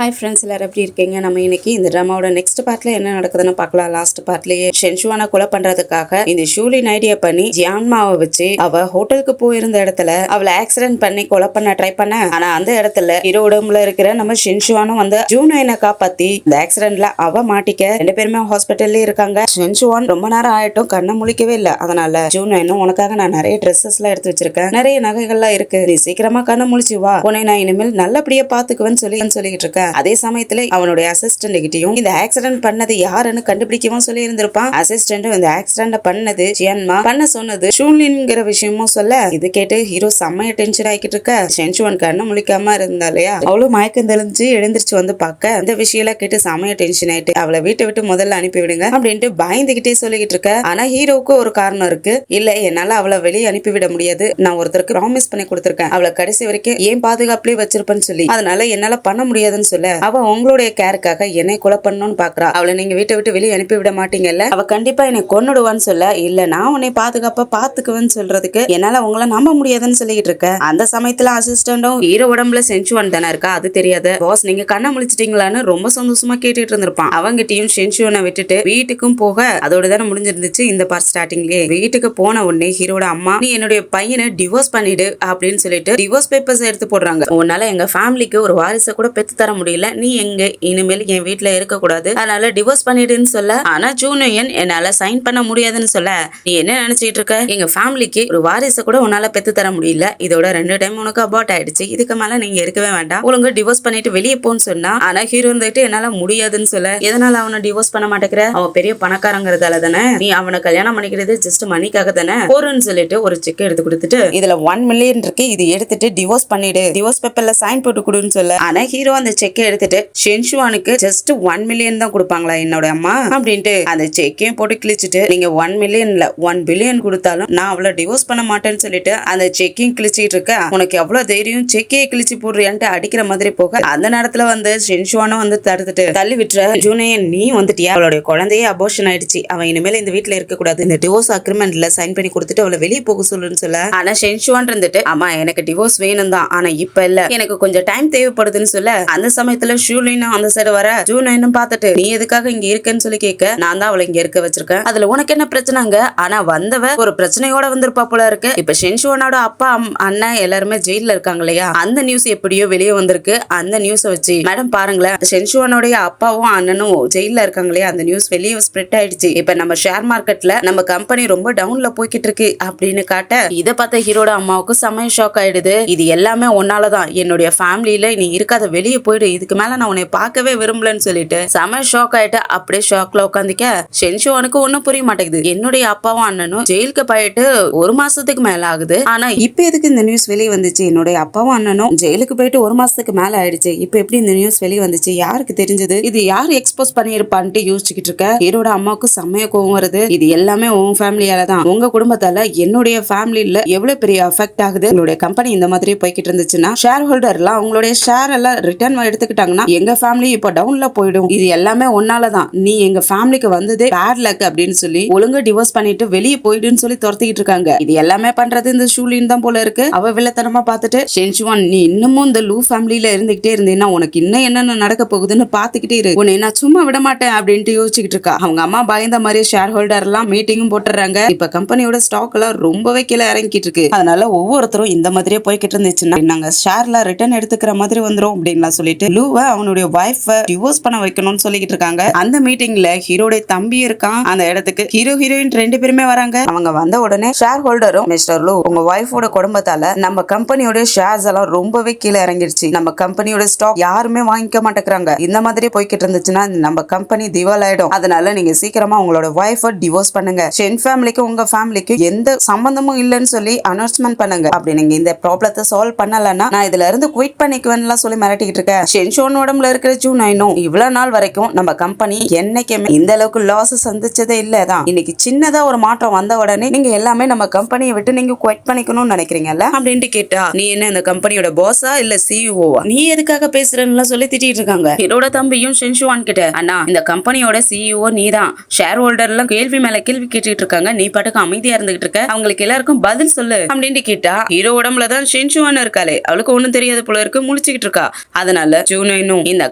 Hi friends, எல்லாரும் எப்படி இருக்கீங்க? நம்ம இன்னைக்கு இந்த ட்ராமாவோட நெக்ஸ்ட் பார்ட்ல என்ன நடக்குதுன்னு பார்க்கலாம். லாஸ்ட் பார்ட்லயே ஷென்ஷுவானை கொலை பண்றதுக்காக இந்த ஷூலின் ஐடியா பண்ணி ஜியான்மாவை வச்சு அவ ஹோட்டலுக்கு போயிருந்த இடத்துல அவளை ஆக்சிடென்ட் பண்ணி கொலை பண்ண ட்ரை பண்ண. ஆனா அந்த இடத்துல ஹீரோ உடம்புல இருக்கிற நம்ம ஷென்ஷுவானும் வந்து ஜூனைனை காப்பாத்தி இந்த ஆக்சிடென்ட்ல அவ மாட்டிக்க ரெண்டு பேருமே ஹாஸ்பிட்டல்ல இருக்காங்க. ஷென்ஷுவான் ரொம்ப நேரம் ஆயிட்டும் கண்ணை முழிக்கவே இல்லை. அதனால ஜூனைனும் உனக்காக நான் நிறைய ட்ரெஸ்ஸஸ் எல்லாம் எடுத்து வச்சிருக்கேன், நிறைய நகைகள்லாம் இருக்கு, நீ சீக்கிரமா கண்ணை முழிச்சு வா, உன்னை நான் இனிமேல் நல்லபடியா பாத்துக்குவேன்னு சொல்லிட்டு இருக்க. அதே சமயத்துல அவனுடைய அசிஸ்டன்ட் கிட்டயும் இந்த ஆக்சிடென்ட் பண்ணது யாருன்னு கண்டுபிடிக்கவும் சொல்லி இருந்திருப்பான். அசிஸ்டன்ட் இந்த ஆக்சிடென்ட் பண்ணது ஜியான்மா பண்ண சொன்னது ஷூலின்ங்கிற விஷயமும் சொல்ல, இது கேட்டு ஹீரோ செம்மைய டென்ஷன் ஆகிட்டு இருக்க. ஷென்ஷுவான் கண்ணு முழிக்காம இருந்தாலையா அவளும் மயக்கம் தெளிஞ்சு எழுந்திருச்சு வந்து பார்க்க இந்த விஷயம் கேட்டு செம்மைய டென்ஷன் ஆயிட்டு அவளை வீட்டை விட்டு முதல்ல அனுப்பி விடுங்க அப்படின்ட்டு பயந்துகிட்டே சொல்லிக்கிட்டு இருக்க. ஆனா ஹீரோவுக்கு ஒரு காரணம் இருக்கு. இல்ல, என்னால அவளை வெளியே அனுப்பிவிட முடியாது, நான் ஒருத்தருக்கு ப்ராமிஸ் பண்ணி கொடுத்திருக்கேன், அவளை கடைசி வரைக்கும் ஏன் பாதுகாப்புலயே வச்சிருப்பேன்னு சொல்லி, அதனால என்னால பண்ண முடியாதுன்னு சொல்ல, அவ உங்களுடைய கேருக்காக என்னை கொலை பண்ணணும்னு பாக்குறா. அவளை நீங்க வீட்டை விட்டு வெளியே அனுப்பி விட மாட்டீங்கல்ல, அவ கண்டிப்பா என்னை கொன்னுடுவான்னு சொல்ல, இல்ல நான் உன்னை பாதுகாப்பா பாத்துக்குவேன்னு சொல்றதுக்கு என்னால உங்களை நம்ப முடியாதுன்னு சொல்லிட்டு இருக்க. அந்த சமயத்துல அசிஸ்டன்டும் ஹீரோ உடம்புல சென்சுவான் தானே இருக்கா, அது தெரியாது பாஸ் நீங்க கண்ணை முழிச்சிட்டீங்களான்னு ரொம்ப சந்தோஷமா கேட்டுட்டு இருந்திருப்பான். அவங்கிட்டையும் சென்சுவானை விட்டுட்டு வீட்டுக்கும் போக அதோட தானே முடிஞ்சிருந்துச்சு இந்த பார்ட் ஸ்டார்டிங்லயே. வீட்டுக்கு போன உடனே ஹீரோட அம்மா நீ என்னுடைய பையனை டிவோர்ஸ் பண்ணிடு அப்படின்னு சொல்லிட்டு டிவோர்ஸ் பேப்பர்ஸ் எடுத்து போடுறாங்க. உன்னால எங்க ஃபேமிலிக்கு ஒரு வாரிசை கூட பெத்து தர முடியல, நீ எங்க இனிமேல் என் வீட்டுல இருக்க கூடாது, அதனால டிவோர்ஸ் பண்ணிடுன்னு சொல்ல. ஆனா ஜூனியன் என்னால சைன் பண்ண முடியாதுன்னு சொல்ல, நீ என்ன நினைச்சிட்டு இருக்க, எங்க ஃபேமிலிக்கு ஒரு வாரிசை கூட உன்னால பெத்து தர முடியல, இதோட 2 டைம் உனக்கு அபார்ட் ஆயிடுச்சு, இதுக்கு மேல நீங்க இருக்கவே வேண்டாம், ஒழுங்கு டிவோர்ஸ் பண்ணிட்டு வெளியே போன்னு சொன்னா. ஆனா ஹீரோ வந்துட்டு என்னால முடியாதுன்னு சொல்ல, எதனால அவனை டிவோர்ஸ் பண்ண மாட்டேங்கிற, அவன் பெரிய பணக்காரங்கிறதால தானே, நீ அவனை கல்யாணம் பண்ணிக்கிறது ஜஸ்ட் மணிக்காக தானே, போறன்னு சொல்லிட்டு ஒரு செக் எடுத்து கொடுத்துட்டு இதுல 1 மில்லியன் இருக்கு, இது எடுத்துட்டு டிவோர்ஸ் பண்ணிடு, டிவோர்ஸ் பேப்பர்ல சைன் போட்டு கொடுன்னு சொல்ல. ஆனா ஹீரோ அந்த செக்கை எடுத்துட்டு ஷென்ஷுவானுக்கு ஜஸ்ட் 1 மில்லியன் தான் கொடுப்பாங்களா என்னோட அம்மா அப்படின்ட்டு அந்த செக்கையும் போட்டு கிழிச்சிட்டு, நீங்க 1 மில்லியன்ல 1 பில்லியன் கொடுத்தாலும் நான் அவளை டிவோர்ஸ் பண்ண மாட்டேன்னு சொல்லிட்டு அந்த செக்கையும் கிழிச்சிட்டு இருக்க. உனக்கு எவ்வளவு தைரியம் செக்கையை கிழிச்சு போடுறியான்ட்டு அடிக்கிற மாதிரி போக, அந்த நேரத்துல வந்து ஷென்ஷுவானும் வந்து தடுத்துட்டு தள்ளி விட்டுற. ஜூனியன் நீ வந்துட்டியா, அவளுடைய குழந்தையே அபோர்ஷன் ஆயிடுச்சு, அவன் இனிமேல் இந்த வீட்டுல இருக்க கூடாது, இந்த டிவோர்ஸ் அக்ரிமெண்ட்ல சைன் பண்ணி கொடுத்துட்டு அவளை வெளியே போக சொல்லுன்னு சொல்ல. ஆனா ஷென்ஷுவான் இருந்துட்டு ஆமா எனக்கு டிவோர்ஸ் வேணும் தான், ஆனா இப்ப இல்ல, எனக்கு கொஞ்சம் டைம் தேவைப்படுதுன்னு சொல்ல. அந்த சமயத்துல ஷூலினும் அந்த சைடு வர ஜூனைனும் பார்த்துட்டு நீ எதுக்காக இங்க இருக்கேன்னு சொல்லி கேட்க, நான் தான் அவளை இங்க இருக்க வச்சிருக்கேன், அதுல உனக்கு என்ன பிரச்சனைங்க, ஆனா வந்தவ ஒரு பிரச்சனையோட வந்திருப்பா போல இருக்கு. இப்ப ஷென்ஷுவானோட அப்பா அண்ணன் எல்லாருமே ஜெயில இருக்காங்க இல்லையா, அந்த நியூஸ் எப்படியோ வெளியே வந்திருக்கு. அந்த நியூஸ வச்சு மேடம் பாருங்களேன், ஷென்ஷுவானோட அப்பாவும் அண்ணனும் ஜெயில இருக்காங்க இல்லையா, அந்த நியூஸ் வெளியே ஸ்ப்ரெட் ஆயிடுச்சு, இப்ப நம்ம ஷேர் மார்க்கெட்ல நம்ம கம்பெனி ரொம்ப டவுன்ல போய்கிட்டு இருக்கு அப்படின்னு காட்ட, இதை பார்த்த ஹீரோட அம்மாவுக்கு செமைய ஷாக் ஆயிடுது. இது எல்லாமே ஒன்னாலதான், என்னுடைய ஃபேமிலியில நீ இருக்காத, வெளியே போயிடு, இதுக்கு மேல நான் உன்னை பார்க்கவே விரும்பலன்னு சொல்லிட்டு செம ஷாக் ஆயிட்டு அப்படியே ஷாக்ல உட்காந்துக்க. ஷென்ஷுவானுக்கு ஒன்னும் புரிய மாட்டேங்குது, என்னுடைய அப்பாவும் அண்ணனும் ஜெயிலுக்கு போயிட்டு 1 மாசத்துக்கு மேல ஆகுது, ஆனா இப்ப எதுக்கு இந்த நியூஸ் வெளியே வந்துச்சு, என்னுடைய அப்பாவும் அண்ணனும் ஜெயிலுக்கு போயிட்டு 1 மாசத்துக்கு மேல ஆயிடுச்சு, இப்ப எப்படி இந்த நியூஸ் வெளியே வந்துச்சு, யாருக்கு தெரிஞ்சது, இது யாரு எக்ஸ்போஸ் பண்ணிருப்பான்ட்டு யோசிச்சுக்கிட்டு இருக்க. ஹீரோட அம்மாவுக்கு செம்மைய கோவம் வருது. இது எல்லாமே உன் ஃபேமிலியால தான், உங்க குடும்பத்தால என்னுடைய ஃபேமிலியில எவ்வளவு பெரிய அஃபெக்ட் ஆகுது, உங்களுடைய கம்பெனி இந்த மாதிரி போய்கிட்டு இருந்துச்சுன்னா ஷேர் ஹோல்டர் எல்லாம் உங்களுடைய ஷேர் எல்லாம் ரிட்டர்ன் எடுத்துக்கிட்டாங்கன்னா எங்க ஃபேமிலி இப்ப டவுன்ல போயிடும், இது எல்லாமே ஒன்னாலதான், நீ எங்க ஃபேமிலிக்கு வந்ததே பேட் லக் அப்படின்னு சொல்லி ஒழுங்கா டிவோர்ஸ் பண்ணிட்டு வெளியே போயிடுன்னு சொல்லி துரத்திக்கிட்டு இருக்காங்க. இது எல்லாமே பண்றது இந்த ஷூலின் தான் போல இருக்கு. அவ வில்லத்தனமா பார்த்துட்டு ஷென்ஷுவான் நீ இன்னமும் இந்த லூ ஃபேமிலியில இருந்துகிட்டே இருந்தீங்கன்னா உனக்கு இன்னும் என்னென்ன நடக்க போகுதுன்னு பாத்துக்கிட்டே இரு, உன்னை நான் சும்மா விட மாட்டேன் அப்படின்ட்டு யோசிச்சுக்கிட்டு இருக்கா. அவங்க அம்மா பயந்த மாதிரியே ஷேர் ஹோல்டர் எல்லாம் மீட்டிங்கும் போட்டுறாங்க. இப்ப கம்பெனியோட ஸ்டாக் எல்லாம் ரொம்பவே கீழே இறங்கிட்டு இருக்கு, அதனால ஒவ்வொருத்தரும் இந்த மாதிரியே போய்கிட்டு இருந்துச்சுன்னா நாங்க ஷேர்ல ரிட்டர்ன் எடுத்துக்கிற மாதிரி வந்துரும் அப்படின்னு சொல்லிட்டு லூவை அவனுடைய வைஃப டிவோர்ஸ் பண்ண வைக்கணும்னு சொல்லிட்டு இருக்காங்க. அந்த மீட்டிங்ல ஹீரோடைய தம்பி இருக்கான். அந்த இடத்துக்கு ஹீரோ ஹீரோயின் 2 பேருமே வராங்க. அவங்க வந்த உடனே ஷேர் ஹோல்டரும் மிஸ்டர் லூ உங்க வைஃபோட குடும்பத்தால நம்ம கம்பெனியோட ஷேர்ஸ் எல்லாம் ரொம்பவே கீழே இறங்கிடுச்சு, நம்ம கம்பெனியோட ஸ்டாக் யாருமே வாங்கிக்க மாட்டேங்கிறாங்க, இந்த மாதிரி போய்கிட்டு இருந்துச்சுன்னா நம்ம கம்பெனி திவால் ஆயிடும், அதனால நீங்க சீக்கிரமா உங்களோட வைஃப டிவோர்ஸ் பண்ணுங்க, ஷென் ஃபேமிலிக்கு உங்க ஃபேமிலிக்கு எந்த சம்பந்தமும் இல்லைன்னு சொல்லி அனௌன்ஸ்மெண்ட் பண்ணுங்க, அப்படி நீங்க இந்த ப்ராப்ளத்தை சால்வ் பண்ணலன்னா நான் இதுல இருந்து குவிட் பண்ணிக்குவேன்னு சொல்லி மிரட்டிக்கிட்டு இருக்கேன். ஷென்ஷுவான் உடம்புல இருக்கிற ஜூனைனும் இவ்வளவு நாள் வரைக்கும் நம்ம கம்பெனி என்னைக்குமே இந்த அளவுக்கு லாஸ் சந்திச்சதே இல்லதான், இன்னைக்கு சின்னதா ஒரு மாற்றம் வந்த உடனே நீங்க எல்லாமே நம்ம கம்பெனியை விட்டு நீங்க குவிட் பண்ணிக்கணும்னு நினைக்கிறீங்கல்ல அப்படின்ட்டு கேட்டா, நீ என்ன இந்த கம்பெனியோட பாஸா இல்ல சிஇஓவா, நீ எதுக்காக பேசுறன்னு சொல்லி திட்டிட்டு இருக்காங்க. என்னோட தம்பியும் ஷென்ஷுவான் கிட்ட அண்ணா இந்த கம்பெனியோட சிஇஓ நீ தான், ஷேர் ஹோல்டர் எல்லாம் கேள்வி மேல கேள்வி கேட்டுட்டு இருக்காங்க, நீ பாட்டுக்கு அமைதியா இருந்துகிட்டு இருக்க, அவங்களுக்கு எல்லாருக்கும் பதில் சொல்லு அப்படின்ட்டு கேட்டா, ஹீரோ உடம்புல தான் ஷென்ஷுவான் இருக்காளே அவளுக்கு ஒண்ணும் தெரியாது போல இருக்கு, முழிச்சுக்கிட்டு இருக்கா. அதனால ஜூனும் இந்த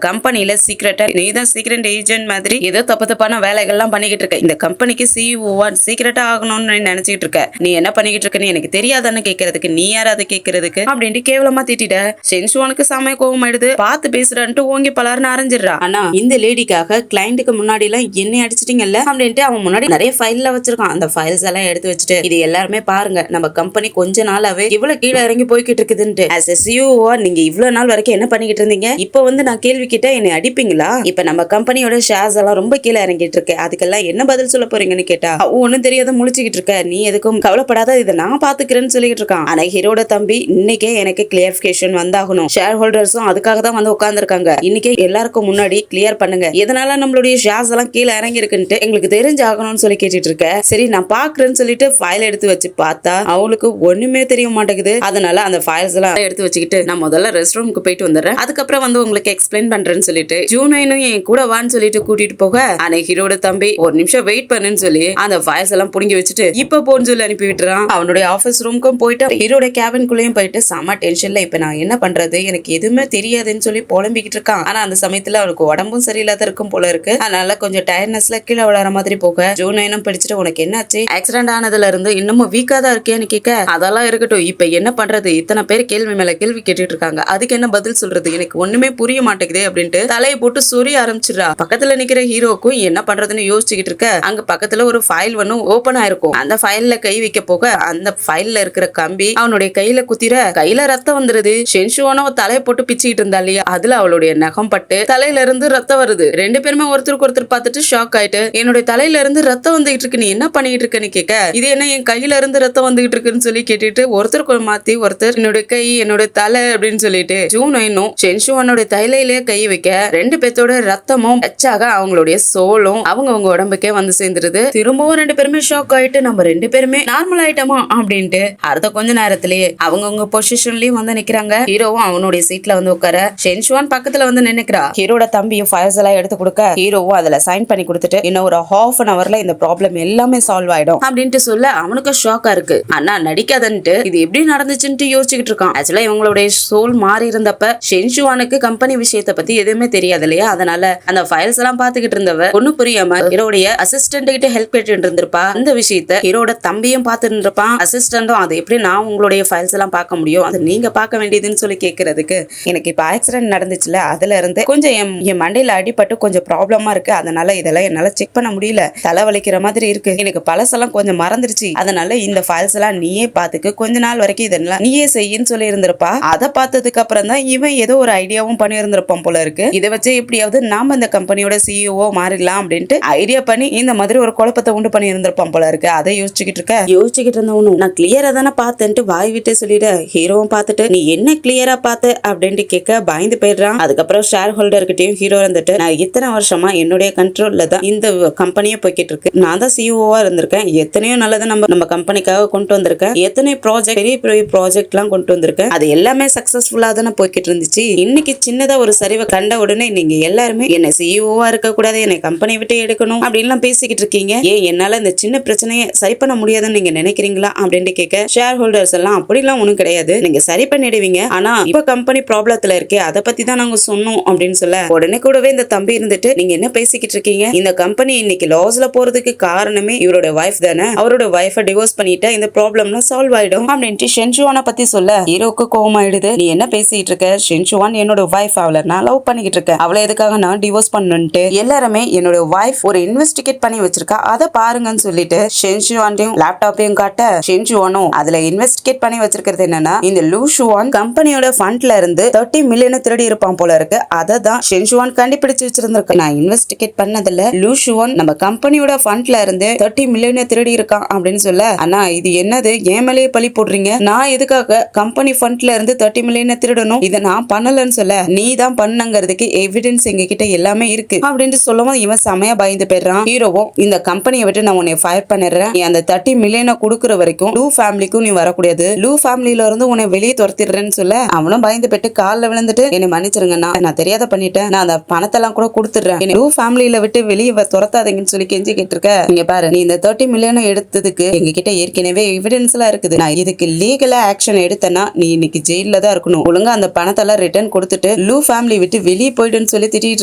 கம்பெனில சீக்கிரட்டா நீதான் சீக்கிரட் ஏஜென்ட் மாதிரி ஏதோ தப்பான வேலைகள்லாம் பண்ணிக்கிட்டு இருக்க. இந்த கம்பெனிக்கு சிஇஓவா சீக்கிரட்டா ஆகணும்னு நினைச்சிட்டு இருக்க. நீ என்ன பண்ணிக்கிட்டு இருக்கன்னு எனக்கு தெரியாதான்னு கேட்கறதுக்கு நீ யார் அதை கேட்கறதுக்கு அப்படின்ட்டு கேவலமா திட்டிட்ட. ஷென்ஷுவானுக்கு சமய கோவம் ஆயிடுது. பார்த்து பேசுறான்ட்டு ஓங்கி பலாருன்னு அரைஞ்சிடுறா. ஆனா இந்த லேடிக்காக கிளைண்ட்டுக்கு முன்னாடி எல்லாம் என்ன அடிச்சிட்டீங்கல்ல அப்படின்ட்டு அவன் முன்னாடி நிறைய ஃபைல்ல வச்சிருக்கான். அந்த ஃபைல்ஸ் எல்லாம் எடுத்து வச்சுட்டு இது எல்லாருமே பாருங்க, நம்ம கம்பெனி கொஞ்ச நாளாவே இவ்வளவு கீழே இறங்கி போய்கிட்டு இருக்குதுன்ட்டு. ஆஸ் எ சிஇஓவா நீங்க இவ்வளவு நாள் வரைக்கும் என்ன பண்ணிக்கிட்டு இருந்தீங்க? இப்ப வந்து நான் கேள்வி கிட்ட என்னை அடிப்பீங்களா? இப்ப நம்ம கம்பெனியோட ஷேர்ஸ் எல்லாம் ரொம்ப கீழே இறங்கிட்டு இருக்கு, அதுக்கெல்லாம் என்ன பதில் சொல்ல போறீங்கன்னு கேட்டா ஒன்னும் தெரியாத முழிச்சுக்கிட்டு இருக்க, நீ எதுக்கும் கவலைப்படாத, இதை நான் பாத்துக்கிறேன்னு சொல்லிட்டு இருக்கான். ஆனா ஹீரோட தம்பி இன்னைக்கே எனக்கு கிளியரிபிகேஷன் வந்தாகணும், ஷேர் ஹோல்டர்ஸும் அதுக்காக தான் வந்து உட்கார்ந்து இருக்காங்க, இன்னைக்கே எல்லாருக்கும் முன்னாடி கிளியர் பண்ணுங்க, எதனால நம்மளுடைய ஷேர்ஸ் எல்லாம் கீழே இறங்கி இருக்குன்ட்டு எங்களுக்கு தெரிஞ்சாகணும்னு சொல்லி கேட்டுட்டு இருக்க. சரி நான் பாக்குறேன்னு சொல்லிட்டு ஃபைல் எடுத்து வச்சு பார்த்தா அவங்களுக்கு ஒண்ணுமே தெரிய மாட்டேங்குது. அதனால அந்த ஃபைல்ஸ் எல்லாம் எடுத்து வச்சுக்கிட்டு நான் முதல்ல ரெஸ்ட் ரூமுக்கு போயிட்டு வந்துடுறேன், அதுக்கப்புறம் வந்து உங்களுக்கு எக்ஸ்பிளைன் பண்றேன்னு சொல்லிட்டு ஜூனைனும் என் கூட வான்னு சொல்லிட்டு கூட்டிட்டு போக ஆனா ஹீரோட தம்பி ஒரு நிமிஷம் வெயிட் பண்ணுன்னு சொல்லி அந்த ஃபைல்ஸ் எல்லாம் புடுங்கி வச்சுட்டு இப்ப போன்னு சொல்லி அனுப்பி விட்டுறான். அவனுடைய ஆபீஸ் ரூமுக்கும் போயிட்டு ஹீரோட கேபின்குள்ளேயும் போயிட்டு செம டென்ஷன்ல இப்ப நான் என்ன பண்றது எனக்கு எதுவுமே தெரியாதுன்னு சொல்லி புலம்பிக்கிட்டு இருக்கான். ஆனா அந்த சமயத்துல அவனுக்கு உடம்பும் சரியில்லாத இருக்கும் போல இருக்கு. அதனால கொஞ்சம் டயர்னஸ்ல கீழே விழற மாதிரி போக ஜூனைனும் பிடிச்சிட்டு உனக்கு என்னாச்சு, ஆக்சிடென்ட் ஆனதுல இருந்து இன்னமும் வீக்கா தான் இருக்கேன்னு கேட்க அதெல்லாம் இருக்கட்டும், இப்ப என்ன பண்றது, இத்தனை பேர் கேள்வி மேல கேள்வி கேட்டுட்டு இருக்காங்க, அதுக்கு என்ன பதில் சொல்றது, எனக்கு ஒண்ணுமே புரிய மாட்டேங்குது அப்படின்ட்டு தலையை போட்டு சொரிய ஆரம்பிச்சிடா. பக்கத்துல நிக்கிற ஹீரோக்கும் என்ன பண்றதுன்னு யோசிச்சுக்கிட்டு இருக்க அங்க பக்கத்துல ஒரு ஃபைல் ஒன்னு ஓபன் ஆயிருக்கும். அந்த ஃபைல்ல கை வைக்க போக அந்த ஃபைல்ல இருக்கிற கம்பி அவனுடைய கையில குத்திர கையில ரத்தம் வந்துருது. ஷென்ஷுவானோ தலையை போட்டு பிச்சுக்கிட்டு இருந்தா இல்லையா, அதுல அவளுடைய நகம் பட்டு தலையில இருந்து ரத்தம் வருது. ரெண்டு பேருமே ஒருத்தருக்கு ஒருத்தர் பார்த்துட்டு ஷாக் ஆயிட்டு என்னுடைய தலையில இருந்து ரத்தம் வந்துகிட்டு இருக்கு, நீ என்ன பண்ணிட்டு இருக்கன்னு கேட்க இது என்ன என் கையில இருந்து ரத்தம் வந்துகிட்டு இருக்குன்னு சொல்லி கேட்டுட்டு ஒருத்தருக்கு மாத்தி ஒருத்தர் என்னுடைய கை என்னுடைய தலை அப்படின்னு சொல்லிட்டு ஜூனைனும் ஷென்ஷுவானோட தலையிலே கை வைக்க ரெண்டு பேத்தோட ரத்தமும் அச்சாக அவங்களுடைய சோலும் அவங்க உடம்புக்கே வந்து சேர்ந்துருது. திரும்பவும் ரெண்டு பேருமே ஷாக் ஆயிட்டு நம்ம ரெண்டு பேருமே நார்மல் ஆயிட்டோமா அப்படின்ட்டு அடுத்த கொஞ்ச நேரத்திலேயே அவங்க பொசிஷன்லயும் வந்து நிக்கிறாங்க. ஹீரோவும் அவனுடைய சீட்ல வந்து உட்கார ஷென்ஷுவான் பக்கத்துல வந்து நினைக்கிறா. ஹீரோட தம்பியும் ஃபைல்ஸ் எல்லாம் எடுத்து கொடுக்க ஹீரோவும் அதுல சைன் பண்ணி கொடுத்துட்டு இன்னும் ஒரு ஹாஃப் அன் அவர்ல இந்த ப்ராப்ளம் எல்லாமே சால்வ் ஆயிடும் அப்படின்ட்டு சொல்ல அவனுக்கு ஷாக்கா இருக்கு. அண்ணா நடிக்காதன்ட்டு இது எப்படி நடந்துச்சுன்னு யோசிச்சுக்கிட்டு இருக்கான். ஆக்சுவலா இவங்களுடைய சோல் மாறி இருந்தப்ப ஷென்ஷுவானுக்கு கம்பெனி விஷயத்தை பத்தி எதுவுமே தெரியாது இல்லையா, அதனால அந்த ஃபைல்ஸ் எல்லாம் பாத்துக்கிட்டு இருந்தவ ஒன்னும் புரியாம ஹீரோடைய அசிஸ்டன்ட் கிட்ட ஹெல்ப் கேட்டு இருந்திருப்பா. இந்த விஷயத்த ஹீரோட தம்பியும் பாத்துட்டு இருப்பான். அசிஸ்டன்டும் அது எப்படி நான் உங்களுடைய ஃபைல்ஸ் எல்லாம் பார்க்க முடியும், அது நீங்க பார்க்க வேண்டியதுன்னு சொல்லி கேட்கறதுக்கு எனக்கு இப்ப ஆக்சிடென்ட் நடந்துச்சுல அதுல இருந்து கொஞ்சம் என் மண்டையில அடிபட்டு கொஞ்சம் ப்ராப்ளமா இருக்கு, அதனால இதெல்லாம் என்னால செக் பண்ண முடியல, தலைவலிக்கிற மாதிரி இருக்கு, எனக்கு பழசெல்லாம் கொஞ்சம் மறந்துருச்சு, அதனால இந்த ஃபைல்ஸ் எல்லாம் நீயே பாத்துக்கு கொஞ்ச நாள் வரைக்கும் இதெல்லாம் நீயே செய்யின்னு சொல்லி இருந்திருப்பா. அதை பார்த்ததுக்கு அப்புறம் தான் இவன் ஏதோ ஒரு ஐடியாவும் பண்ணி இருந்திருப்பான் போல இருக்கு. இதை வச்சு எப்படியாவது நாம இந்த கம்பெனியோட சிஇஓ மாறிடலாம் அப்படின்ட்டு ஐடியா பண்ணி இந்த மாதிரி ஒரு குழப்பத்தை உண்டு பண்ணி இருந்திருப்பான் போல இருக்கு. அதை யோசிச்சுக்கிட்டு இருந்தவனும் நான் கிளியரா தானே பார்த்தேன்ட்டு வாய் விட்டு சொல்லிட ஹீரோவும் பார்த்துட்டு நீ என்ன கிளியரா பார்த்த அப்படின்ட்டு கேட்க பயந்து போயிடுறான். அதுக்கப்புறம் ஷேர் ஹோல்டர்கிட்டயும் ஹீரோ இருந்துட்டு நான் இத்தனை வருஷமா என்னுடைய கண்ட்ரோல்ல தான் இந்த கம்பெனியே போய்கிட்டு இருக்கு, நான் தான் சிஇஓவா இருந்திருக்கேன், எத்தனையோ நல்லதை நம்ம கம்பெனிக்காக கொண்டு வந்திருக்கேன், எத்தனை ப்ராஜெக்ட் பெரிய ப்ராஜெக்ட் எல்லாம் கொண்டு வந்திருக்கேன், அது எல்லாமே சக்சஸ்ஃபுல்லா தானே போய்கிட்டு இருந்துச்சு. இன்னைக்கு சின்னதா ஒரு சரிவை கண்ட உடனே நீங்க எல்லாருமே என்ன சிஇஓவா இருக்க கூடாது, என்னை கம்பெனி விட்டு எடுக்கணும் அப்படின்லாம் பேசிக்கிட்டு இருக்கீங்க, ஏன் என்னால இந்த சின்ன பிரச்சனையை சரி பண்ண முடியாதுன்னு நீங்க நினைக்கிறீங்களா அப்படின்னு கேட்க ஷேர் ஹோல்டர்ஸ் எல்லாம் அப்படிலாம் ஒண்ணும் கிடையாது, நீங்க சரி பண்ணிடுவீங்க, ஆனா இப்ப கம்பெனி ப்ராப்ளத்துல இருக்கே அதை பத்தி தான் நாங்க சொன்னோம் அப்படின்னு சொல்ல உடனே கூடவே இந்த தம்பி இருந்துட்டு நீங்க என்ன பேசிக்கிட்டு இருக்கீங்க, இந்த கம்பெனி இன்னைக்கு லாஸ்ல போறதுக்கு காரணமே இவரோட வைஃப் தானே, அவரோட வைஃபை டிவோர்ஸ் பண்ணிட்டா இந்த ப்ராப்ளம்லாம் சால்வ் ஆயிடும் அப்படின்ட்டு ஷென்ஷுவானை பத்தி சொல்ல ஹீரோக்கு கோவமாயிடுது. நீ என்ன பேசிட்டு இருக்க, ஷென்ஷுவான் என்னோட வைஃப், அவளை நான் லவ் பண்ணிக்கிட்டு இருக்கேன், அவளை எதுக்காக நான் டிவோர்ஸ் பண்ணுன்ட்டு எல்லாருமே என்னோட வைஃப் ஒரு இன்வெஸ்டிகேட் பண்ணி வச்சிருக்கா அதை பாருங்கன்னு சொல்லிட்டு ஷென்ஷுவான்டையும் லேப்டாப்பையும் காட்ட ஷென்ஷுவானும் அதுல இன்வெஸ்டிகேட் பண்ணி வச்சிருக்கிறது என்னன்னா இந்த லூஷுவான் கம்பெனியோட ஃபண்ட்ல இருந்து 30 மில்லியன் திருடி இருப்பான் போல இருக்கு, அதை தான் ஷென்ஷுவான் கண்டுபிடிச்சு வச்சிருந்திருக்கு. நான் இன்வெஸ்டிகேட் பண்ணதுல லூஷுவான் நம்ம கம்பெனியோட ஃபண்ட்ல இருந்து 30 மில்லியன் திருடி இருக்கான் அப்படின்னு சொல்ல அண்ணா இது என்னது என் மேலேயே பழி போடுறீங்க, நான் எதுக்காக கம்பெனி ஃபண்ட்ல இருந்து 30 மில்லியன் திருடணும், இதை நான் பண்ணலன்னு சொல்ல நீ தான் பண்ணுங்கிறதுக்கு எவிடன்ஸ் எங்க கிட்ட எல்லாமே இருக்கு அப்படின்னு சொல்லும்போது இவன் செமையா பயந்து போயிடுறான். ஹீரோவும் இந்த கம்பெனியை விட்டு நான் உன்னை ஃபயர் பண்ணிடுறேன், நீ அந்த 30 மில்லியனை கொடுக்குற வரைக்கும் லூ ஃபேமிலிக்கும் நீ வரக்கூடாது, லூ ஃபேமிலியில இருந்து உன்னை வெளியே துரத்திடுறேன்னு சொல்ல அவனும் பயந்து போயிட்டு காலில் விழுந்துட்டு என்னை மன்னிச்சிருங்க, நான் தெரியாத பண்ணிட்டேன், நான் அந்த பணத்தெல்லாம் கூட கொடுத்துடுறேன், லூ ஃபேமிலியில விட்டு வெளியே துரத்தாதீங்கன்னு சொல்லி கெஞ்சி கேட்டிருக்க, நீங்க பாரு நீ இந்த 30 மில்லியனை எடுத்ததுக்கு எங்க கிட்ட ஏற்கனவே எவிடன்ஸ் எல்லாம் இருக்குது, நான் இதுக்கு லீகலா ஆக்ஷன் எடுத்தேன்னா நீ இன்னைக்கு ஜெயில தான் இருக்கணும், ஒழுங்கா அந்த பணத்தெல்லாம் ரிட்டர்ன் கொடுத்துட்டு லூ ஃபேமிலி விட்டு வெளியே போயிடுன்னு சொல்லி திட்டிட்டு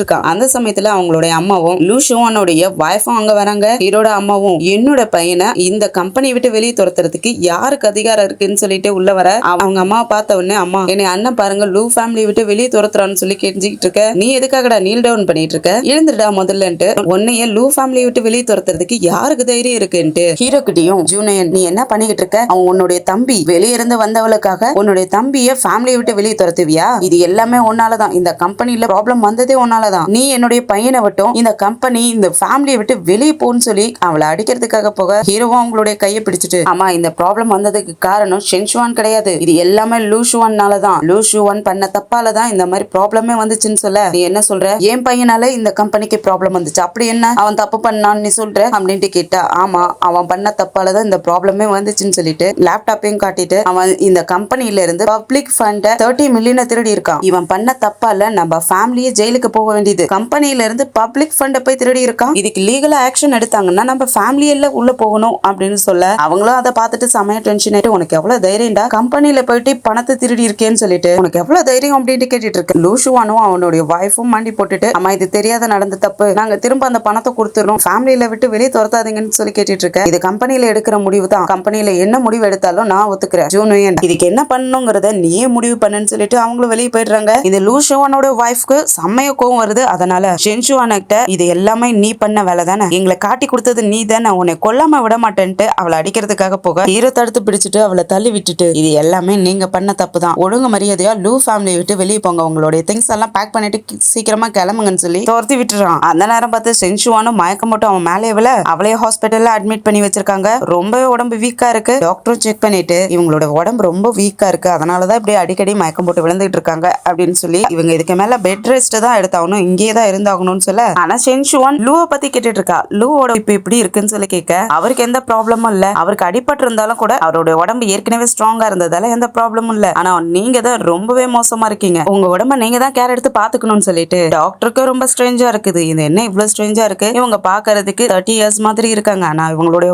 இருக்கான். அந்த சமயத்துல அவங்களுடைய அம்மாவும் லூ ஷுவானோடைய வைஃபும் அங்க வராங்க. ஹீரோட அம்மாவும் என்னோட பையனை இந்த கம்பெனி விட்டு வெளியே துரத்துறதுக்கு யாருக்கு அதிகாரம் இருக்குன்னு சொல்லிட்டு உள்ள வர அவங்க அம்மாவை பார்த்த உடனே, அம்மா என்னை அண்ணன் பாருங்க லூ ஃபேமிலி விட்டு வெளியே துரத்துறான்னு சொல்லி கெஞ்சிக்கிட்டு இருக்க, நீ எதுக்காகடா நீல் டவுன் பண்ணிட்டு இருக்க, எழுந்துடா முதல்லன்ட்டு, உன்னைய லூ ஃபேமிலி விட்டு வெளியே துரத்துறதுக்கு யாருக்கு தைரியம் இருக்குன்ட்டு ஹீரோ கிட்டயும், ஜூனியர் நீ என்ன பண்ணிக்கிட்டு இருக்க, அவன் உன்னுடைய தம்பி வெளியே இருந்து வந்தவளுக்காக உன்னுடைய தம்பிய ஃபேமிலியை விட்டு வெளியே துரத்துவியா, இது எல்லாமே உன்னாலதான், இந்த கம்பெனில ப்ராப்ளம் வந்ததே உன்னாலதான், நீ என்னுடைய பையனை விட்டும் இந்த கம்பெனி இந்த ஃபேமிலியை விட்டு வெளியே போன்னு சொல்லி அவளை அடிக்கிறதுக்காக போக ஹீரோவும் அவங்களுடைய கையை பிடிச்சிட்டு, அம்மா இந்த ப்ராப்ளம் வந்ததுக்கு காரணம் ஷென்ஷுவான் கிடையாது, இது எல்லாமே லூ ஷுவான்னாலதான், லூ ஷுவான் பண்ண தப்பாலதான் இந்த மாதிரி ப்ராப்ளமே வந்துச்சுன்னு சொல்ல, நீ என்ன சொல்ற, என் பையனால இந்த கம்பெனிக்கு ப்ராப்ளம் வந்துச்சு, அப்படி என்ன அவன் தப்பு பண்ணான்னு நீ சொல்ற அப்படின்ட்டு கேட்டா, ஆமா அவன் பண்ண தப்பாலதான் இந்த ப்ராப்ளமே வந்துச்சுன்னு சொல்லிட்டு லேப்டாப்பையும் காட்டிட்டு, அவன் இந்த கம்பெனில இருந்து பப்ளிக் ஃபண்ட 30 மில்லியனை திருடி இருக்கான், இவன் பண்ண தப்பால நம்ம ஃபேமிலியே ஜெயிலுக்கு போக வேண்டியது, கம்பெனில இருந்து பப்ளிக் ஃபண்ட போய் திருடி இருக்கான், இதுக்கு லீகலா ஆக்ஷன் எடுத்தாங்கன்னா நம்ம ஃபேமிலி எல்லாம் உள்ள போகணும் அப்படின்னு சொல்ல, அவங்களும் அதை பார்த்துட்டு சமய டென்ஷன் ஆயிட்டு, உனக்கு எவ்வளவு தைரியம்டா கம்பெனில போயிட்டு பணத்தை திருடி இருக்கேன்னு சொல்லிட்டு, உனக்கு எவ்வளவு தைரியம் அப்படின்னு கேட்டுட்டு இருக்கு. லூ ஷுவானும் அவனுடைய வைஃபும் மாண்டி போட்டுட்டு, அம்மா இது தெரியாத நடந்த தப்பு, நாங்க திரும்ப அந்த பணத்தை கொடுத்துறோம், ஃபேமிலியில விட்டு வெளியே துரத்தாதீங்கன்னு சொல்லி கேட்டுட்டு இருக்க, இது கம்பெனில எடுக்கிற முடிவு தான், கம்பெனில என்ன முடிவு எடுத்தாலும் நான் ஒத்துக்கிறேன், ஜூனியர் இதுக்கு என்ன பண்ணணுங்கிறத நீயே முடிவு பண்ணுன்னு சொல்லிட்டு அவங்களும் வெளியே போயிடுறாங்க. இந்த லூ ஷுவானோட வைஃப்க்கு செம்மைய கோவம் வருது. அதனால ஷென்ஷுவான்கிட்ட இது எல்லாமே நீ பண்ண வேலை தானே, எங்களை காட்டி கொடுத்தது நீ தானே, உன்னை கொல்லாம விட மாட்டேன்ட்டு அவளை அடிக்கிறதுக்காக போக ஹீரோ தடுத்து பிடிச்சிட்டு அவளை தள்ளி விட்டுட்டு, இது எல்லாமே நீங்க பண்ண தப்பு தான், ஒழுங்கு மரியாதையா லூ ஃபேமிலியை விட்டு வெளியே போங்க, உங்களுடைய திங்ஸ் எல்லாம் பேக் பண்ணிட்டு சீக்கிரமா கிளம்புங்கன்னு சொல்லி துரத்தி விட்டுறான். அந்த நேரம் பார்த்து ஷென்ஷுவானும் மயக்கம் போட்டு அவன் மேலே அவளையே ஹாஸ்பிட்டல்ல அட்மிட் பண்ணி வச்சிருக்காங்க. ரொம்பவே உடம்பு வீக்கா இருக்கு. டாக்டரும் செக் பண்ணிட்டு இவங்களோட உடம்பு ரொம்ப வீக்கா இருக்கு, அதனாலதான் இப்படி அடிக்கடி மயக்கம் போட்டு விழுந்துட்டு இருக்காங்க அப்படின்னு சொல்லி, இவங்க இதுக்கு மேல பெட் ரெஸ்ட் தான் எடுத்தாகணும், இங்கேயே தான் இருந்தாகணும்னு சொல்ல, ஆனா ஷென்ஷுவான் லூவை பத்தி கேட்டுட்டு இருக்கா. லூவோட இப்ப இப்படி இருக்குன்னு சொல்லி கேட்க, அவருக்கு எந்த ப்ராப்ளமும் இல்ல, அவருக்கு அடிபட்டு இருந்தாலும் கூட அவருடைய உடம்பு ஏற்கனவே ஸ்ட்ராங்கா இருந்ததால எந்த ப்ராப்ளமும் இல்ல, ஆனா நீங்க தான் ரொம்பவே மோசமா இருக்கீங்க, உங்க உடம்ப நீங்க தான் கேர் எடுத்து பாத்துக்கணும்னு சொல்லிட்டு டாக்டருக்கு ரொம்ப ஸ்ட்ரேஞ்சா இருக்குது. இது என்ன இவ்வளவு ஸ்ட்ரேஞ்சா இருக்கு, இவங்க பாக்குறதுக்கு 30 இயர்ஸ் மாதிரி இருக்காங்க, ஆனா இவங்களுடைய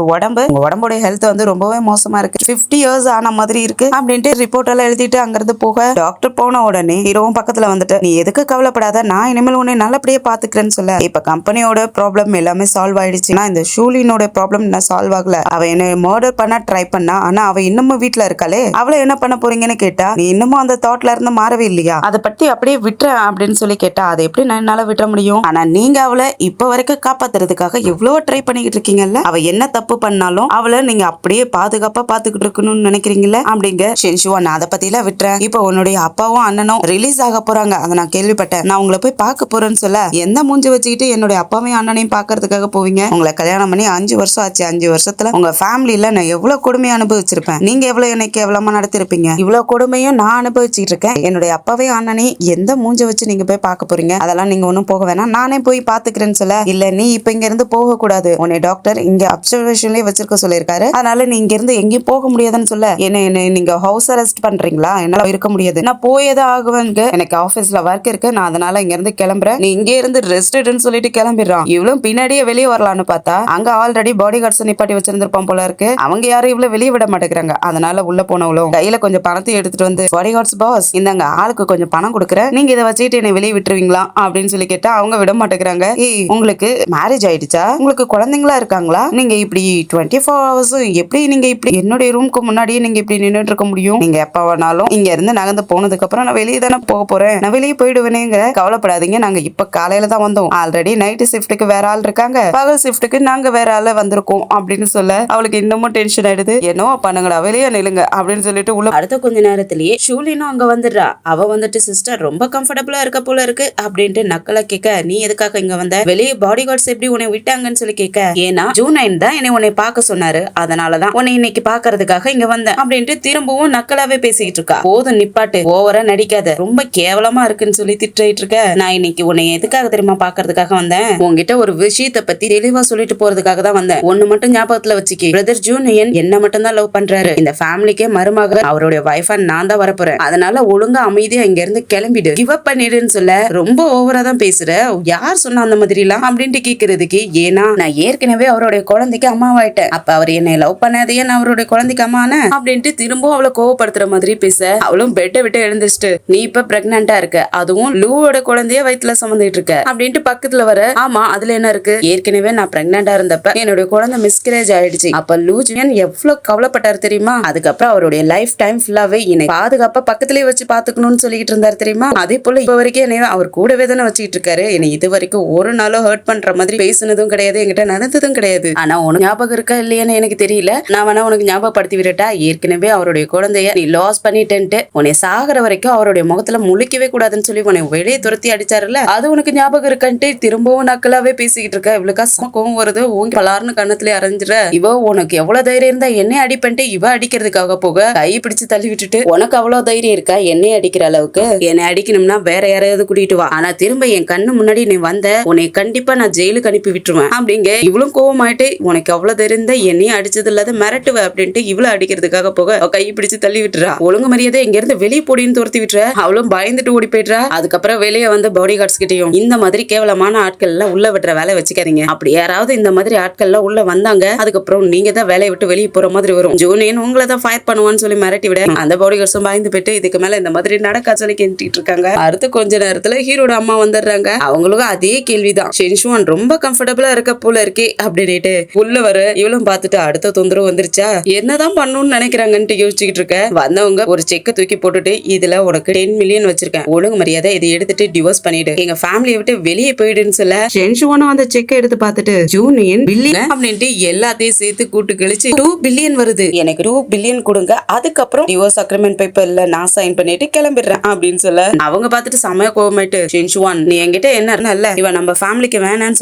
உடம்புடைய ஹெல்த் வந்து ரொம்பவே மோசமா இருக்கு, 50 இயர்ஸ் ஆன மாதிரி இருக்கு அப்படின்ட்டு ரிப்போர்ட் எல்லாம் எழுதிட்டு அங்கிருந்து போக, டாக்டர் போன உடனே ஹீரோவும் பக்கத்துல வந்துட்டு, நீ எதுக்கு கவலைப்படாத, நான் இனிமேல் உன்னை நல்லபடியா பாத்துக்கிறேன்னு சொல்ல, இப்ப கம்பெனியோட ப்ராப்ளம் எல்லாமே சால்வ் ஆயிடுச்சுன்னா இந்த ஷூலினோட ப்ராப்ளம் என்ன சால்வ் ஆகல, அவ என்ன மர்டர் பண்ண ட்ரை பண்ணா, ஆனா அவ இன்னமும் வீட்டுல இருக்காளே, அவளை என்ன பண்ண போறீங்கன்னு கேட்டா, நீ இன்னமும் அந்த தாட்ல இருந்து மாறவே இல்லையா, அதை பத்தி அப்படியே விட்டுற அப்படின்னு சொல்லி கேட்டா, அதை எப்படி என்னால விட்டுற முடியும், ஆனா நீங்க அவளை இப்ப வரைக்கும் காப்பாத்துறதுக்காக எவ்வளவு ட்ரை பண்ணிக்கிட்டு இருக்கீங்கல்ல, அவ என்ன தப்பு பண்ணாலும் அவளை நீங்க அப்படியே பாதுகாப்பா பாத்துக்கிட்டு இருக்கணும்னு நினைக்கிறீங்கல்ல அப்படிங்க. ஷென்ஷுவான் நான் அதை பத்தி எல்லாம் விட்டுறேன், இப்ப உன்னுடைய அப்பாவும் அண்ணனும் ரிலீஸ் ஆக போறாங்க, அதை நான் கேள்விப்பட்டேன், நான் உங்களை போய் பார்க்க போறேன்னு சொல்ல, எந்த மூஞ்சி வச்சுக்கிட்டு என்னுடைய அப்பாவையும் அண்ணனையும் பாக்குறதுக்காக போவீங்க, உங்களை கல்யாணம் பண்ணி 5 வருஷம் ஆச்சு, 5 வருஷத்துல உங்க ஃபேமிலியில நான் எவ்வளவு கொடுமையை அனுபவிச்சிருப்பேன், நீங்க எவ்வளவு எனக்கு கேவலமா நடத்திருப்பீங்க, இவ்வளவு கொடுமையும் நான் அனுபவிச்சுட்டு இருக்கேன், என்னுடைய அப்பாவையும் அண்ணனையும் எந்த மூஞ்சி வச்சு நீங்க போய் பார்க்க போறீங்க, அதெல்லாம் நீங்க ஒன்னும் போக வேணாம், நானே போய் பாத்துக்கிறேன்னு சொல்ல, இல்ல நீ இப்ப இங்க இருந்து போக கூடாது, உன்னை டாக்டர் இங்க அப்சர்வேஷன்லயே வச்சிருக்க சொல்லிருக்காரு, அதனால நீ இங்க இருந்து எங்கேயும் போக முடியாதுன்னு சொல்ல, என்ன நீங்க ஹவுஸ் அரெஸ்ட் பண்றீங்களா, என்னால இருக்க முடியாது, நான் போயதான் ஆகுவேங்க, எனக்கு ஆபீஸ்ல ஒர்க் இருக்கு, நான் அதனால இங்க இருந்து கிளம்புறேன், நீ இங்கே இருந்து ரெஸ்ட்னு சொல்லிட்டு கிளம்பிடுறான். இவ்வளவு பின்னாடியே வெளியே வரலான்னு பார்த்தா அங்க ஆல்ரெடி பாடி கார்ட்ஸ் நிப்பாட்டி வச்சிருந்திருப்பான் போல இருக்கு, அவங்க யாரும் இவ்வளவு வெளியே விட மாட்டேங்கிறாங்க, அதனால உள்ள போனவளும் கையில கொஞ்சம் பணத்தை எடுத்துட்டு வந்து, பாடி கார்ட்ஸ் பாஸ் இந்தாங்க ஆளுக்கு கொஞ்சம் பணம் கொடுக்குறேன், நீங்க இதை வச்சுட்டு என்னை வெளியே விட்டுருவீங்களா அப்படின்னு சொல்லி கேட்டா அவங்க விட மாட்டேங்கிறாங்க. ஏய் உங்களுக்கு மேரேஜ் ஆயிடுச்சா, உங்களுக்கு குழந்தைங்களா இருக்காங்களா, நீங்க இப்படி 24 ஹவர்ஸ் எப்படி நீங்க இப்படி என்னுடைய ரூமுக்கு முன்னாடியே நீங்க இப்படி நின்றுட்டு இருக்க முடியும், நீங்க எப்ப வேணாலும் இங்க இருந்து நகர்ந்து போனதுக்கு அப்புறம் நான் வெளியே தானே போக போறேன், நான் வெளியே போயிடுவேனேங்க, கவலைப்படாதீங்க, நாங்க இப்ப காலையில தான் வந்தோம், ஆல்ரெடி நைட் ஷிஃப்ட்டுக்கு வேற ஆள் இருக்காங்க, பகல் ஷிஃப்ட்டுக்கு நாங்க வேற ஆள வந்திருக்கோம் அப்படின்னு சொல்ல அவளுக்கு இன்னமும் டென்ஷன் ஆயிடுது. என்னவோ பண்ணுங்கடா வெளியே நிலுங்க அப்படின்னு சொல்லிட்டு உள்ள அடுத்த கொஞ்ச நேரத்திலேயே ஷூலினும் அங்க வந்துடுறா. அவ வந்துட்டு சிஸ்டர் ரொம்ப கம்ஃபர்டபுளா இருக்க போல இருக்கு அப்படின்ட்டு நக்கலா கேட்க, நீ எதுக்காக இங்க வந்த, வெளியே பாடி கார்ட்ஸ் எப்படி உன்னை விட்டாங்கன்னு சொல்லி கேட்க, ஏன்னா ஜூனைன் தான் என்னை உன்னை பார்க்க சொன்னாரு, அதனாலதான் உன்னை இன்னைக்கு பாக்குறதுக்காக இங்க வந்தேன் அப்படின்ட்டு திரும்பவும் நக்கலாவே பேசிக்கிட்டு இருக்கா. போதும் நிப்பாட்டு, ஓவரா நடிக்காத, ரொம்ப கேவலமா இருக்குன்னு சொல்லி திட்டிட்டு இருக்க, நான் இன்னைக்கு உன்னை எதுக்காக தெரியுமா பாக்குறதுக்காக வந்தேன், உங்ககிட்ட ஒரு விஷயத்தை பத்தி தெளிவா சொல்லிட்டு போறதுக்காக தான் வந்தேன், ஒண்ணு மட்டும் ஞாபகத்துல வச்சுக்கி, பிரதர் ஜூனியன் என்ன மட்டும் தான் லவ் பண்றாரு, இந்த ஃபேமிலிக்கே மருமக அவருடைய வைஃபா நான் தான் வரப்போறேன், அதனால ஒழுங்கா அமைதியா இங்க இருந்து கிளம்பிடு, கிவ் அப் பண்ணிடுன்னு சொல்ல, ரொம்ப ஓவரா தான் பேசுற, யார் சொன்னா அந்த மாதிரி எல்லாம் அப்படின்ட்டு கேக்குறதுக்கு, ஏன்னா நான் ஏற்கனவே அவருடைய குழந்தைக்கு அம்மாவாயிட்டேன், அப்ப அவர் என்னை லவ் பண்ணாதே நான் அவருடைய குழந்தைக்கு அம்மான அப்படின்ட்டு திரும்ப அவளை கோவப்படுத்துற மாதிரி பேச, அவளும் பெட்டை விட்டு எழுந்துச்சுட்டு, நீ இப்ப பிரெக்னன்ட் பிரெக்னண்டா இருக்க, அதுவும் லூவோட குழந்தைய வயித்துல சுமந்துட்டு இருக்க அப்படின்ட்டு பக்கத்துல வர. ஆமா அதுல என்ன இருக்கு, ஏற்கனவே நான் பிரெக்னண்டா இருந்தப்ப என்னுடைய குழந்தை மிஸ்கரேஜ் ஆயிடுச்சு. அப்ப லூ ஜூனியர் எவ்வளவு கவலைப்பட்டாரு தெரியுமா. அதுக்கப்புறம் அவருடைய லைஃப் டைம் ஃபுல்லாவே என்னை பாதுகாப்பா பக்கத்திலேயே வச்சு பாத்துக்கணும்னு சொல்லிட்டு இருந்தாரு தெரியுமா. அதே போல இப்ப வரைக்கும் என்ன அவர் கூடவே தானே வச்சுட்டு இருக்காரு. என்னை இது வரைக்கும் ஒரு நாளும் ஹர்ட் பண்ற மாதிரி பேசுனதும் கிடையாது, என்கிட்ட நடந்ததும் கிடையாது. ஆனா உனக்கு ஞாபகம் இருக்கா இல்லையான்னு எனக்கு தெரியல. நான் வேணா உனக்கு ஞாபகப்படுத்தி விடட்டா. ஏற்கனவே அவருடைய குழந்தைய நீ லாஸ் பண்ணிட்டேன்ட்டு உன்னை சாகர வரைக்கும் அவருடைய முகத்துல முழிக்கவே கூடாதுன்னு சொல்லி உன்னை வெளியே துரத்தி அடிச்சாருல, அது உனக்கு ஞாபகம் இருக்கான்ட்டு திரும்பவும் நக்கலாவே பேசிக்கிட்டு இருக்க. இவளுக்கா கோவம் வருது, உங்க பலார்னு கண்ணத்துல அரைஞ்சிட. இவ உனக்கு எவ்வளவு தைரியம் இருந்தா என்னை அடிப்பன்ட்டு இவ அடிக்கிறதுக்காக போக கை பிடிச்சு தள்ளி விட்டுட்டு, உனக்கு அவ்வளவு தைரியம் இருக்கா என்னை அடிக்கிற அளவுக்கு, என்னை அடிக்கணும்னா வேற யாரையாவது கூட்டிட்டு வா, ஆனா திரும்ப என் கண்ணு முன்னாடி நீ வந்த உன்னை கண்டிப்பா நான் ஜெயிலுக்கு அனுப்பி விட்டுருவேன் அப்படிங்க. இவளும் கோவமாயிட்டு உனக்கு அவ்வளவு தைரியம் இருந்தா என்னையும் அடிச்சது இல்லாத மிரட்டுவ அப்படின்ட்டு இவ்வளவு அடிக்கிறதுக்காக போக கை பிடிச்சு தள்ளி விட்டுறா. ஒழுங்கு மரியாதை இங்க இருந்து வெளியே போடின்னு துரத்தி விட்டுற. அவளும் பயந்துட்டு ஓடி போயிடுறா. அதுக்கப்புறம் வெளியே வந்த பாடி கார்ட்ஸ் கிட்டையும் இந்த மாதிரி கேவலமான ஆட்கள் எல்லாம் உள்ள விட்டுற வேலை வச்சுக்காதீங்க, அப்படி யாராவது இந்த மாதிரி ஆட்கள் எல்லாம் உள்ள வந்தாங்க அதுக்கப்புறம் நீங்க தான் வேலையை விட்டு வெளியே போற மாதிரி வரும், ஜூனியன் உங்களை தான் ஃபயர் பண்ணுவான்னு சொல்லி மிரட்டி விட அந்த பாடி கார்ட்ஸும் பயந்து போயிட்டு இதுக்கு மேல இந்த மாதிரி நடக்கா சொல்லி கேட்டுட்டு இருக்காங்க. அடுத்து கொஞ்ச நேரத்துல ஹீரோட அம்மா வந்துடுறாங்க. அவங்களுக்கும் அதே கேள்விதான், ஷென்ஷுவான் ரொம்ப கம்ஃபர்டபுளா இருக்க போல இருக்கே அப்படின்னுட்டு உள்ள வர இவளும் பார்த்துட்டு அடுத்த தொந்தரவு வந்துருச்சா என்னதான் பண்ணணும்னு நினைக்கிறாங்கன்னு யோசிச்சுக்கிட்டு இருக்க. வந்தவங்க ஒரு செக்க தூக்கி போட்டுட்டு இதுல உனக்கு 10 மில்லியன் வச்சிருக்கேன், ஒழுங்கு மரியாதை இதை எடுத்துட்டு டிவோர்ஸ் பண்ணிடு, எங்க ஃபேமிலியை விட்டு வெளியே போயிடுன்னு சொல்ல ஷென்ஷுவானும் அந்த செக்கை எடுத்து பார்த்துட்டு ஜூனியன் பில்லியன் அப்படின்ட்டு எல்லாத்தையும் சேர்த்து கூட்டு கழிச்சு 2 பில்லியன் வருது, எனக்கு 2 பில்லியன் கொடுங்க, அதுக்கப்புறம் டிவோர்ஸ் அக்ரிமெண்ட் பேப்பர்ல நான் சைன் பண்ணிட்டு கிளம்பிடுறேன் அப்படின்னு சொல்ல அவங்க பார்த்துட்டு செமையா கோவமாயிட்டு, ஷென்ஷுவான் நீ என்கிட்ட என்ன இல்ல இவன் நம்ம ஃபேமிலிக்கு வேணான்னு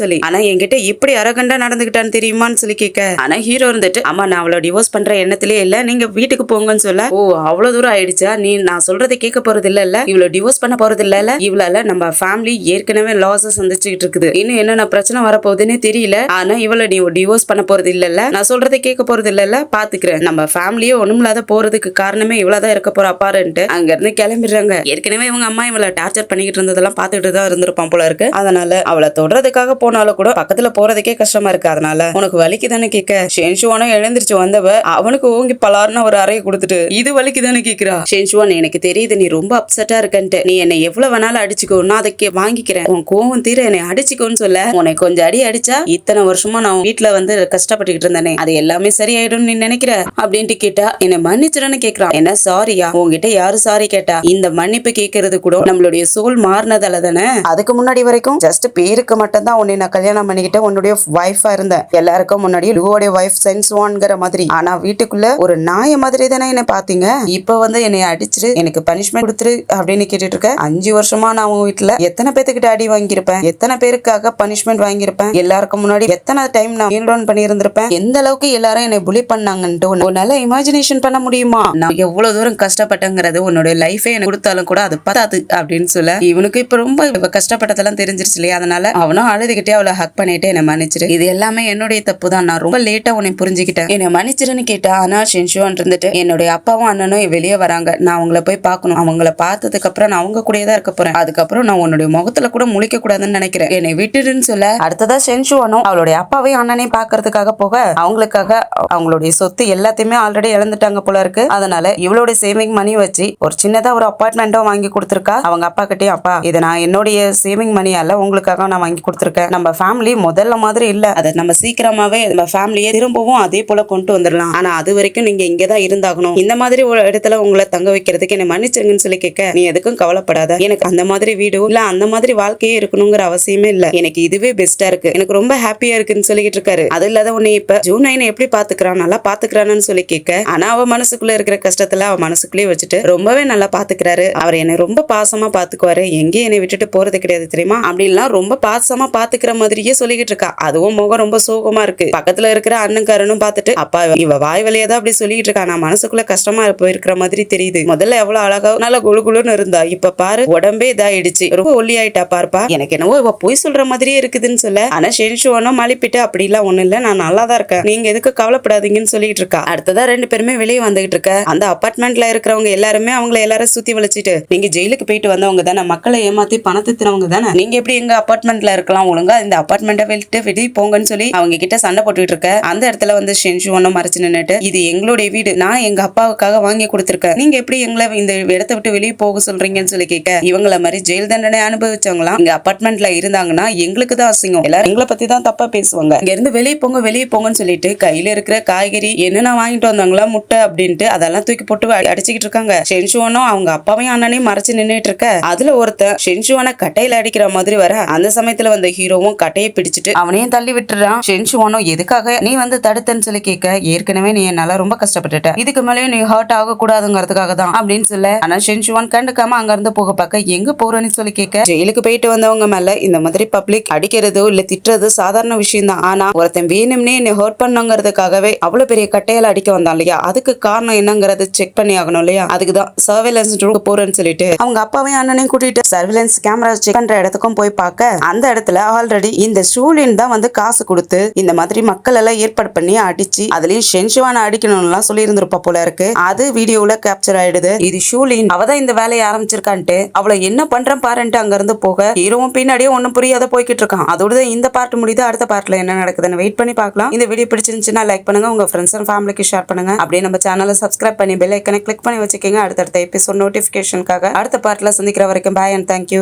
சொல்லி, ஆனா என்கிட்ட இப்படி அரகண்டா நடந்துகிட்டான்னு தெரியுமான்னு சொல்லி கேட்க, ஆனா ஹீரோ இருந்துட்டு அம்மா நான் அவளை டிவோர்ஸ் பண்ற எண்ணத்திலே இல்ல, நீங்க வீட்டுக்கு போங்கன்னு சொல்ல, ஓ அவ்வளவு தூரம் ஆயிடுச்சா, நீ நான் சொல்றதை கேட்க போறது இல்ல, இவ்வளவு டிவோர்ஸ் பண்ண போறது இல்ல, இவளால நம்ம ஃபேமிலி ஏற்கனவே லாஸஸ் சந்திச்சுக்கிட்டு இருக்குது, இன்னும் என்னென்ன பிரச்சனை வரப்போகுதுன்னு தெரியல, ஆனா இவளை நீ டிவோர்ஸ் பண்ண போறது இல்ல, நான் சொல்றதை கேட்க போறது இல்ல, பாத்துக்கிறேன், நம்ம ஃபேமிலியே ஒண்ணுமில்லாத போறதுக்கு காரணமே இவ்வளவுதான் இருக்க போற அப்பாருன்ட்டு அங்க இருந்து கிளம்பிடுறாங்க. ஏற்கனவே இவங்க அம்மா இவளை டார்ச்சர் பண்ணிக்கிட்டு இருந்ததெல்லாம் பாத்துக்கிட்டு தான் இருந்திருப்பான் போல இருக்கு, அதனால அவளை தொடறதுக்காக போனாலும் கூட பக்கத்துல போறதுக்கே கஷ்டமா இருக்கு, அதனால உனக்கு வலிக்குதானே கேட்க ஷென்ஷுவானும் எழுந்திருச்சு வந்தவ அவனுக்கு ஓங்கி பலார்னு ஒரு அறையை கொடுத்துட்டு இது வலிக்குதானே கேக்குறா. ஷென்ஷுவான் எனக்கு தெரியுது நீ ரொம்ப அப்செட்டா இருக்கன்ட்டு, நீ என்னை எவ்வளவு வேணாலும் அடிச்சுக்கோ நான் அதை வாங்கிக்கிறேன், உன் கோவம் தீர என்னை அடிச்சுக்கோன்னு சொல்ல, உனக்கு கொஞ்சம் அடிச்சா இத்தனை வருஷமா நான் வீட்டுல வந்து கஷ்டப்பட்டுக்கிட்டு இருந்தேனே அது எல்லாமே சரியாயிடும் நீ நினைக்கிற அப்படின்ட்டு கேட்டா, என்ன மன்னிச்சிடன்னு கேக்குறான். என்ன சாரியா, உங்ககிட்ட யாரு சாரி கேட்டா, இந்த மன்னிப்பு கேட்கறது கூட நம்மளுடைய சோல் மாறினதால தானே, அதுக்கு முன்னாடி வரைக்கும் ஜஸ்ட் பேருக்கு மட்டும் தான் உன்னை நான் கல்யாணம் பண்ணிக்கிட்ட உன்னுடைய வைஃபா இருந்தேன், எல்லாருக்கும் முன்னாடி லூவோடைய வைஃப் சென்சுவான்ங்கிற மாதிரி, ஆனா வீட்டுக்குள்ள ஒரு நாய மாதிரி தானே என்ன பாத்தீங்க, இப்ப வந்து என்னை அடிச்சிரு எனக்கு பனிஷ்மெண்ட் கொடுத்துரு அப்படின்னு கேட்டுட்டு இருக்க. 5 வருஷமா நான் உன் வீட்டுல எத்தனை பேத்துக்கிட்ட அடி வாங்கியிருப்பேன், எத்தனை பேருக்காக பனிஷ்மெண்ட் வாங்கியிருப்பேன், எல்லாருக்கும் முன்னாடி எத்தனை டைம் நான் ஹீல் டவுன் பண்ணி இருந்திருப்பேன், எந்த அளவுக்கு எல்லாரும் என்னை புலி பண்ணாங்கன்ட்டு உன்னால இமேஜினேஷன் பண்ண முடியுமா, நான் எவ்வளவு தூரம் கஷ்டப்பட்டேங்கிறது உன்னோட லைஃபே எனக்கு கொடுத்தாலும் கூட அது பத்தாது அப்படின்னு சொல்ல, இவனுக்கு இப்ப ரொம்ப கஷ்டப்பட்டதெல்லாம் தெரிஞ்சிருச்சு இல்லையா, அதனால அவனும் அழுதுகிட்டே அவளை ஹக் பண்ணிட்டு என்ன மன்னிச்சிரு, இது எல்லாமே என்னுடைய தப்பு தான், நான் ரொம்ப லேட்டா உன்னை புரிஞ்சுக்கிட்டேன், என்ன மன்னிச்சிருன்னு கேட்டா. ஆனா ஷென்ஷுவான் இருந்துட்டு என்னுடைய அப்பாவும் அண்ணனும் வெளியே வராங்க, நான் அவங்கள போய் பார்க்கணும், அவங்கள பார்த்ததுக்கு அப்புறம் நான் அவங்க கூடயே தான் இருக்க போறேன், அதுக்கப்புறம் நான் உன்னுடைய முகத்துல கூட முழிக்க கூடாதுன்னு நினைக்கிறேன், என்னை விட்டுடுன்னு சொல்ல, அடுத்ததா ஷென்ஷுவானும் அவளுடைய அப்பாவையும் அண்ணனையும் பாக்குறதுக்காக போக அவங்களுக்காக அவங்களுடைய சொத்து எல்லாத்தையுமே ஆல்ரெடி இழந்துட்டாங்க போல இருக்கு, அதனால இவளுடைய சேவிங் மணி வச்சு ஒரு சின்னதா ஒரு அப்பார்ட்மெண்ட்டும் வாங்கி கொடுத்துருக்கா. அவங்க அப்பா கிட்டே அப்பா இதை நான் என்னுடைய சேவிங் மணியால உங்களுக்காக நான் வாங்கி கொடுத்துருக்கேன், நம்ம ஃபேமிலி முதல்ல மாதிரி இல்ல, அதை நம்ம சீக்கிரமாவே நம்ம ஃபேமிலியை திரும்பவும் அதே போல கொண்டு வந்துடலாம், ஆனா அது வரைக்கும் நீங்க இங்கதான் இருந்தாகணும், இந்த மாதிரி ஒரு இடத்துல உங்களை தங்க வைக்கிறதுக்கு என்ன மன்னிச்சிருங்கன்னு சொல்லி கேட்க, நீ எதுக்கும் கவலைப்படாத, எனக்கு அந்த மாதிரி வீடு இல்ல அந்த மாதிரி வாழ்க்கையே இருக்கணுங்கிற அவசியமே இல்ல, எனக்கு இதுவே பெஸ்டா இருக்கு, எனக்கு ரொம்ப ஹாப்பியா இருக்குன்னு சொல்லிட்டு இருக்காரு. அது இல்லாத உன்னை இப்ப ஜூனைனை எப்படி பாத்துக்கிறான், நல்லா பாத்துக்கிறான்னு சொல்லி கேட்க, ஆனா அவ மனசுக்குள்ள இருக்கிற கஷ்டத்துல அவ மனசுக்குள்ளேயே வச்சுட்டு ரொம்பவே நல்லா பாத்துக்கிறாரு, அவர் என்னை ரொம்ப பாசமா பாத்துக்குவாரு, எங்கேயும் என்னை விட்டுட்டு போறது கிடையாது தெரியுமா அப்படின்லாம் ரொம்ப பாசமா பாத்துக்கிற மாதிரியே சொல்லிக்கிட்டு இருக்கா. அதுவும் முகம் ரொம்ப சோகமா இருக்கு. பக்கத்துல இருக்கிற அண்ணன்காரனும் பார்த்துட்டு அப்பா இவ வாய் வழியாதான் அப்படி சொல்லிட்டு இருக்கா, நான் மனசுக்குள்ள கஷ்டமா போயிருக்கிற மாதிரி தெரியுது, முதல்ல எவ்வளவு அழகா நல்லா குழுகுழுன்னு இருந்தா இப்ப பாரு உடம்பே இதாயிடுச்சு, ரொம்ப ஒல்லி ஆயிட்டா பாருப்பா, எனக்கு என்னவோ இவ பொய் சொல்ற மாதிரியே இருக்குதுன்னு சொல்ல, ஆனா ஷென்ஷுவானும் மலிப்பிட்டு அப்படி எல்லாம் ஒண்ணு இல்ல, நான் நல்லா தான் இருக்கேன், நீங்க எதுக்கு கவலைப்படாதீங்கன்னு சொல்லிட்டு இருக்கா. அடுத்ததா 2 பேருமே வெளியே வந்துகிட்டு இருக்க. அந்த அபார்ட்மெண்ட்ல இருக்கிறவங்க எல்லாருமே அவங்களை எல்லாரும் சுத்தி வளைச்சிட்டு, நீங்க ஜெயிலுக்கு போயிட்டு வந்தவங்க தானே, மக்களை ஏமாத்தி பணத்தை தினவங்க தானே, நீங்க எப்படி எங்க அபார்ட்மெண்ட்ல இருக்கலாம், ஒழுங்கா இந்த அபார்ட்மெண்ட்டை விட்டு வெளியே போங்கன்னு சொல்லி அவங்க கிட்ட சண்டை போட்டுட்டு இருக்க. அந்த இடத்துல வந்து ஷென்ஷுவானும் மறைச்சு நின்னுட்டு, இது எங்களுடைய வீடு, நான் எங்க அப்பாவுக்காக வாங்கி கொடுத்துருக்கேன், நீங்க எப்படி எங்களை இந்த இடத்தை விட்டு வெளியே போக சொல்றீங்கன்னு சொல்லி கேட்க, இவங்கள மாதிரி ஜெயில் தண்டனை அனுபவிச்சவங்களாம் இங்க அபார்ட்மெண்ட்ல இருந்தாங்கன்னா எங்களுக்கு தான் அசிங்கம், எல்லாரும் எங்களை பத்தி தான் தப்பா பேசுவாங்க, இங்க இருந்து வெளியே போங்கன்னு சொல்லிட்டு கையில இருக்கிற காய்கறி என்னென்ன வாங்கிட்டு வந்தாங்களா, முட்டை அப்படின்ட்டு அதெல்லாம் தூக்கி போட்டு அடிச்சுக்கிட்டு இருக்காங்க. ஷென்ஷுவானும் அவங்க அப்பாவையும் அண்ணனையும் மறைச்சு நின்னுட்டு இருக்க, அதுல ஒருத்தன் ஷென்ஷுவான கட்டையில அடிக்கிற மாதிரி வர, அந்த சமயத்துல வந்த ஹீரோவும் கட்டையை பிடிச்சிட்டு அவனையும் தள்ளி விட்டுறான். ஷென்ஷுவானும் எதுக்காக நீ வந்து தடுத்தன்னு சொல்லி கேட்க, ஏற்கனவே நீ என்னால ரொம்ப கஷ்டப்பட்டுட்ட, இதுக்கு மேலேயும் நீ ஹர்ட் ஆக கூடாதுங்கிறதுக்காக தான் அப்படின்னு சொல்ல, ஆனா ஷென்ஷுவான் கண்டுக்காம அங்க இருந்து போக பார்க்க, எங்க போறேன்னு சொல்லி கேட்க, ஜெயிலுக்கு போயிட்டு வந்தவங்க மேல இந்த மாதிரி பப்ளிக் அடிக்கிறதோ இல்ல திட்டுறது சாதாரண விஷயம் தான், ஆனா ஒருத்தன் வேணும்னே என்ன ஹர்ட் பண்ணுங்கிறதுக்காகவே அவ்வளவு பெரிய கட்டையால அடிக்க வந்தான் இல்லையா, அதுக்கு காரணம் என்னங்கறது செக் பண்ணி ஆகணும் இல்லையா, அதுக்குதான் சர்வேலன்ஸ் போறேன்னு சொல்லிட்டு அவங்க அப்பாவையும் அண்ணனையும் கூட்டிட்டு சர்வேலன்ஸ் கேமரா செக் பண்ற இடத்துக்கும் போய் பார்க்க, அந்த இடத்துல ஆல்ரெடி இந்த ஷூலின் தான் வந்து காசு கொடுத்து இந்த மாதிரி மக்கள் எல்லாம் ஏற்பாடு பண்ணி அடிச்சு அதுலயும் ஷென்ஷுவான அடிக்கணும்லாம் சொல்லி இருந்திருப்பா போல இருக்கு. அது வீடியோல கேப்சர் ஆயிடுது. இது ஷூலின் அவதான் இந்த வேலையை ஆரம்பிச்சிருக்கான்ட்டு அவளை என்ன பண்றேன் பாருன்ட்டு அங்க இருந்து போக, ஹீரோவும் பின்னாடியே ஒண்ணும் புரியாத போய்கிட்டு இருக்கான். அதோட இந்த பார்ட் முடியுது. அடுத்த பார்ட்ல என்ன நடக்குதுன்னு வெயிட் பண்ணி பார்க்கலாம். இந்த வீடியோ பிடிச்சிருந்துச்சுன்னா லைக் பண்ணுங்க, உங்க ஃப்ரெண்ட்ஸ் அண்ட் ஃபேமிலிக்கு ஷேர் பண்ணுங்க. அப்படியே நம்ம சேனலை சப்ஸ்கிரைப் பண்ணி பெல் ஐக்கனை கிளிக் பண்ணி வச்சுக்கோங்க. அடுத்தடுத்த எபிசோட் நோட்டிபிகேஷனுக்காக. அடுத்த பார்ட்ல சந்திக்கிற வரைக்கும் பாய் அண்ட் தேங்க்யூ.